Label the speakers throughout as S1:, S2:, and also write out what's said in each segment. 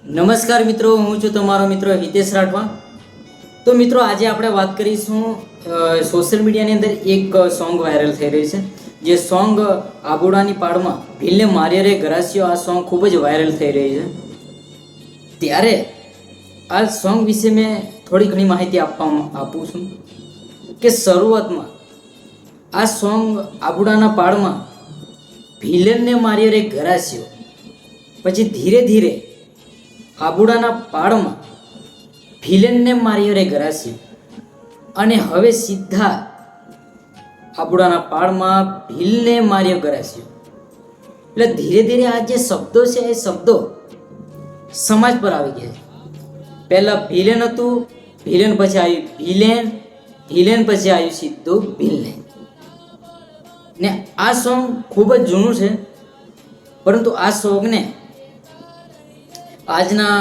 S1: નમસ્કાર મિત્રો, હું છું તમારો મિત્ર હિતેશ રાઠવા। તો મિત્રો, આજે આપણે વાત કરીશું સોશિયલ મીડિયાની અંદર એક સોંગ વાયરલ થઈ રહ્યું છે। જે સોંગ આબોડાની પાડમાં ભીલને માર્યો રે ગરાસિયો, આ સોંગ ખૂબ જ વાયરલ થઈ રહ્યું છે। ત્યારે આ સોંગ વિશે મેં થોડી ઘણી માહિતી આપું છું કે શરૂઆતમાં આ સોંગ આબોડાના પાડમાં ભીલને માર્યો રે ગરાસિયો, પછી ધીરે ધીરે આબોડાના પાડમાં ભીલને માર્યો રે ગરાસિયો, અને હવે સીધા આબોડાના પાડમાં ભીલને માર્યો ગરાસિયો। એટલે ધીરે ધીરે આ જે શબ્દો છે એ શબ્દો સમાજ પર આવી ગયા છે। પહેલા ભીલેન હતું, ભીલેન પછી આવ્યું ભીલેન, ભીલેન પછી આવ્યું સીધું ભીલને। ને આ સોંગ ખૂબ જ જૂનું છે, પરંતુ આ સોંગને આજના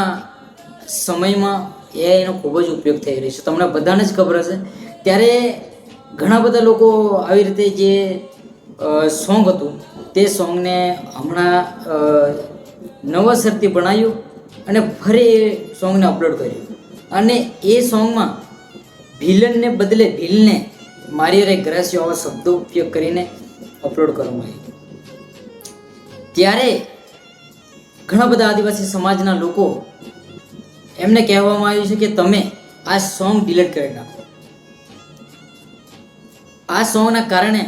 S1: સમયમાં એનો ખૂબ જ ઉપયોગ થઈ રહ્યો છે, તમને બધાને જ ખબર હશે। ત્યારે ઘણા બધા લોકો આવી રીતે જે સોંગ હતું તે સોંગને હમણાં નવાસરથી બનાવ્યું અને ફરી એ સોંગને અપલોડ કર્યું, અને એ સોંગમાં ભીલનને બદલે ભીલને માર્યો રે ગરાસિયો આવા શબ્દો ઉપયોગ કરીને અપલોડ કરવામાં આવ્યું। ત્યારે ઘણા બધા આદિવાસી સમાજના લોકો એમને કહેવામાં આવ્યું છે કે તમે આ સોંગ ડિલીટ કરી નાખો। આ સોંગના કારણે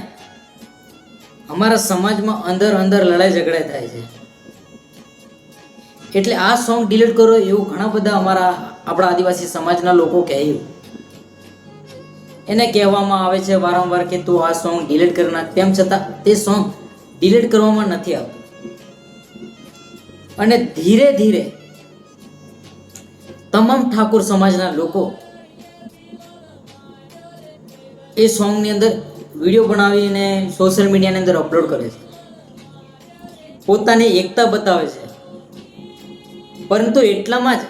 S1: અમારા સમાજમાં અંદર લડાઈ ઝઘડા થાય છે, એટલે આ સોંગ ડિલીટ કરો એવું ઘણા બધા આપણા આદિવાસી સમાજના લોકો કહ્યું। એને કહેવામાં આવે છે વારંવાર કે તું આ સોંગ ડિલીટ કરી નાખ, તેમ છતાં તે સોંગ ડિલીટ કરવામાં નથી આવતું, અને ધીરે ધીરે તમામ ઠાકોર સમાજના લોકો એ સોંગની અંદર વિડીયો બનાવીને સોશિયલ મીડિયાની અંદર અપલોડ કરે છે, પોતાની એકતા બતાવે છે। પરંતુ એટલામાં જ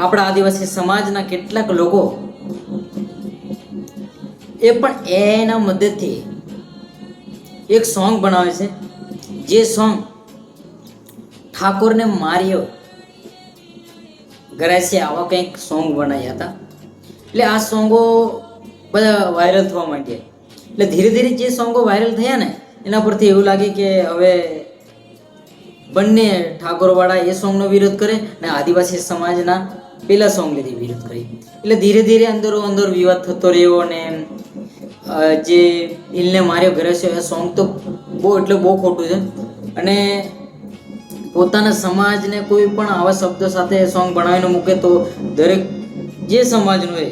S1: આપણા આદિવાસી સમાજના કેટલાક લોકો એ પણ એના મદદથી એક સોંગ બનાવે છે, જે સોંગ ઠાકોરને માર્યો ગરાસિયા આવા કંઈક સોંગ બનાવ્યા હતા। એટલે આ સોંગો બધા વાયરલ થવા માંડ્યા। એટલે ધીરે ધીરે જે સોંગો વાયરલ થયા ને એના પરથી એવું લાગે કે હવે બંને ઠાકોરવાળા એ સોંગનો વિરોધ કરે ને આદિવાસી સમાજના પેલા સોંગ લીધે વિરોધ કરે। એટલે ધીરે ધીરે અંદર વિવાદ થતો રહ્યો, અને જે ભીલને માર્યો ગરાસિયો એ સોંગ તો બહુ ખોટું છે, અને પોતાના સમાજને કોઈ પણ આવા શબ્દો સાથે સોંગ બનાવીને મૂકે તો દરેક જે સમાજનું હોય,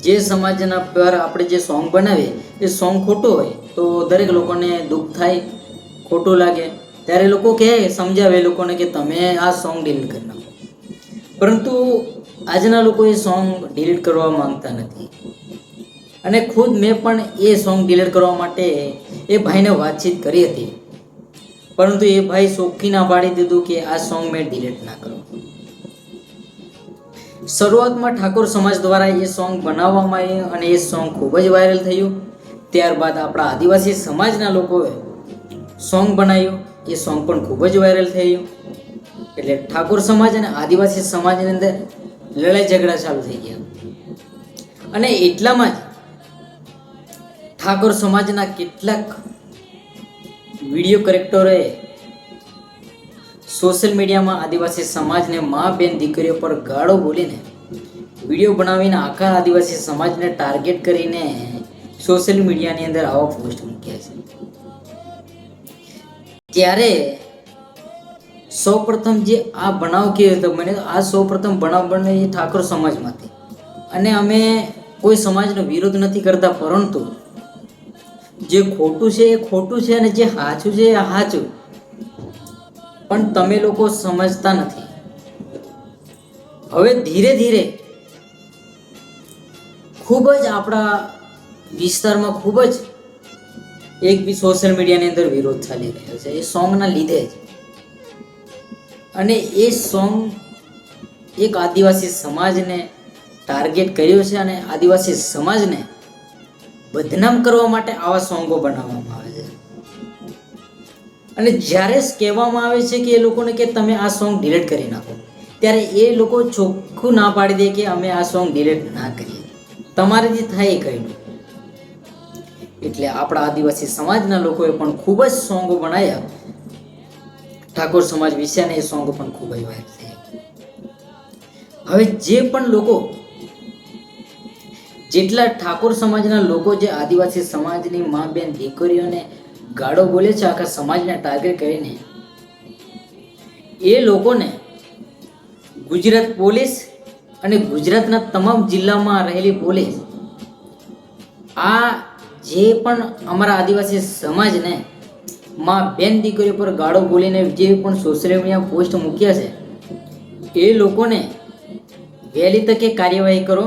S1: જે સમાજના પર આપણે જે સોંગ બનાવીએ એ સોંગ ખોટું હોય તો દરેક લોકોને દુઃખ થાય, ખોટું લાગે। ત્યારે લોકો કહે, સમજાવે લોકોને કે તમે આ સોંગ ડિલીટ કરી નાખો, પરંતુ આજના લોકો એ સોંગ ડિલીટ કરવા માંગતા નથી। અને ખુદ મેં પણ એ સોંગ ડિલીટ કરવા માટે એ ભાઈને વાતચીત કરી હતી, પરંતુ એ ભાઈ ચોખ્ખી ના પાડી દીધું કે આ સોંગ મેં ડિલીટ ના કરું। શરૂઆતમાં ઠાકોર સમાજ દ્વારા એ સોંગ બનાવવામાં આવ્યું અને એ સોંગ ખૂબ જ વાયરલ થયું। ત્યારબાદ આપણા આદિવાસી સમાજના લોકોએ સોંગ બનાવ્યું, એ સોંગ પણ ખૂબ જ વાયરલ થયું। એટલે ઠાકોર સમાજ અને આદિવાસી સમાજની અંદર લડાઈ ઝઘડા ચાલુ થઈ ગયા, અને એટલામાં જ ઠાકોર સમાજના કેટલાક વિડીયો કરેક્ટરોએ સોશિયલ મીડિયામાં આદિવાસી સમાજને મા બેન દીકરીઓ પર ગાળો બોલીને વિડીયો બનાવીને આખા આદિવાસી સમાજને ટાર્ગેટ કરીને સોશિયલ મીડિયાની અંદર આવા પોસ્ટ મૂક્યા છે। ત્યારે સૌપ્રથમ જે આ બનાવ કેવો હતો, મને આ સૌપ્રથમ બનાવ બને એ ઠાકોર સમાજમાંથી, અને અમે કોઈ સમાજનો વિરોધ નથી કરતા, પરંતુ જે ખોટું છે એ ખોટું છે અને જે સાચું છે એ સાચું, પણ તમે લોકો સમજતા નથી। હવે ધીરે ધીરે ખૂબ જ આપણા વિસ્તારમાં ખૂબ જ એક બી સોશિયલ મીડિયાની અંદર વિરોધ ચાલી રહ્યો છે એ સોંગના લીધે જ, અને એ સોંગ એક આદિવાસી સમાજને ટાર્ગેટ કર્યો છે, અને આદિવાસી સમાજને બદનામ કરવા માટે આવા સોંગો બનાવવામાં આવે છે। અને જ્યારે કહેવામાં આવે છે કે એ લોકોને કે તમે આ સોંગ ડિલીટ કરી નાખો, ત્યારે એ લોકો ચોખ્ખું ના પાડી દે કે અમે આ સોંગ ડિલીટ ના કરીએ, તમારાથી થાય એ કરી લો. એટલે આપણા આદિવાસી સમાજના લોકોએ પણ ખૂબ જ સોંગો બનાવ્યા ઠાકોર સમાજ વિશે, અને એ સોંગો પણ ખૂબ જ વાયરલ થયા. હવે જે પણ લોકો, જેટલા ઠાકોર સમાજના લોકો જે આદિવાસી સમાજની મા બેન દીકરીઓને ગાળો બોલે છે આખા સમાજને ટાર્ગેટ કરીને, એ લોકોને ગુજરાત પોલીસ અને ગુજરાતના તમામ જિલ્લામાં રહેલી પોલીસ આ જે પણ અમારા આદિવાસી સમાજને માં બેન દીકરીઓ પર ગાળો બોલીને જે પણ સોશિયલ મીડિયા પોસ્ટ મૂક્યા છે, એ લોકોને વહેલી તકે કાર્યવાહી કરો.